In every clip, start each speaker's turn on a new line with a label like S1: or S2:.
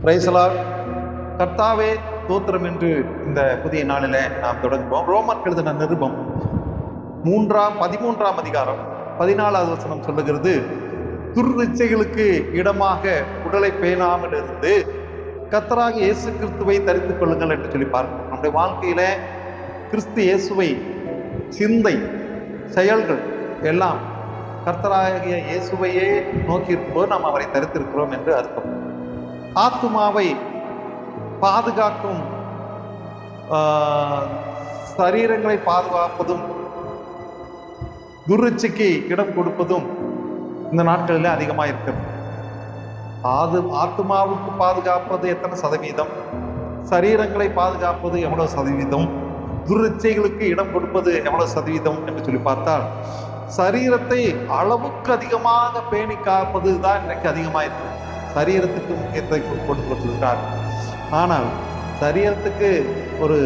S1: Praise the Lord. கர்த்தாவே தோத்திரம் என்று இந்த புதிய நாளில் நாம் தொடங்குவோம். ரோமர் எழுதின நிருபம் 13ஆம் அதிகாரம் 14வது வசனம் சொல்லுகிறது, துர்இச்சைகளுக்கு இடமாக உடலை பேணாமல் இருந்து கர்த்தராக இயேசு கிறிஸ்துவை தரித்துக் கொள்ளுங்கள் என்று சொல்லி பார்க்கிறோம். நம்முடைய வாழ்க்கையில கிறிஸ்து இயேசுவை சிந்தை செயல்கள் எல்லாம் கர்த்தராகிய இயேசுவையே நோக்கி இருக்கும்போது நாம் அவரை தரித்திருக்கிறோம் என்று அர்த்தம். ஆத்துமாவை பாதுகாக்கும் சரீரங்களை பாதுகாப்பதும் துர்இச்சைக்கு இடம் கொடுப்பதும் இந்த நாட்களில் அதிகமாக இருக்கிறது. ஆத்துமாவுக்கு பாதுகாப்பது எத்தனை சதவீதம், சரீரங்களை பாதுகாப்பது எவ்வளவு சதவீதம், துர்இச்சைகளுக்கு இடம் கொடுப்பது எவ்வளவு சதவீதம் என்று சொல்லி பார்த்தால் சரீரத்தை அளவுக்கு அதிகமாக பேணி காப்பது தான் இன்றைக்கு அதிகமாக இருக்கு. சரீரத்துக்கு முக்கியத்துவம் கொடுத்திருக்கிறார். ஆனால் சரீரத்துக்கு ஒரு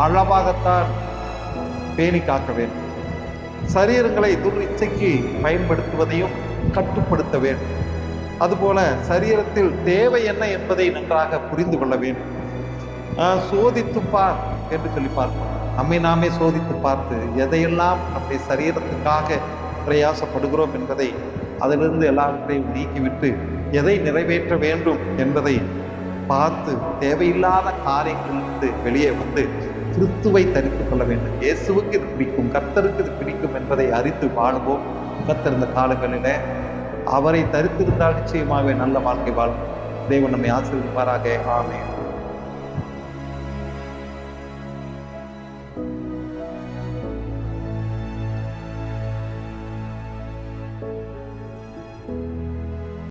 S1: அளவாகத்தான் பேணி காக்க வேண்டும். சரீரங்களை துர்இச்சைக்கு பயன்படுத்துவதையும் கட்டுப்படுத்த வேண்டும். அதுபோல சரீரத்தில் தேவை என்ன என்பதை நன்றாக புரிந்து கொள்ள வேண்டும். சோதித்து பார் என்று சொல்லி பார்ப்போம். நம்மை நாமே சோதித்து பார்த்து எதையெல்லாம் நம்முடைய சரீரத்துக்காக பிரயாசப்படுகிறோம் என்பதை அதிலிருந்து எல்லாவற்றையும் நீக்கிவிட்டு எதை நிறைவேற்ற வேண்டும் என்பதை பார்த்து தேவையில்லாத காரியங்களிலிருந்து வெளியே வந்து கிறிஸ்துவை தரித்துக் கொள்ள வேண்டும். இயேசுவுக்கு இது பிடிக்கும், கர்த்தருக்கு இது பிடிக்கும் என்பதை அறிந்து வாழுவோம். கர்த்தர் இந்த காலங்களில அவரை தரித்திருந்தால் நிச்சயமாகவே நல்ல வாழ்க்கை வாழும். தேவன் நம்மை ஆசீர்வதிப்பாராக. ஆமென்.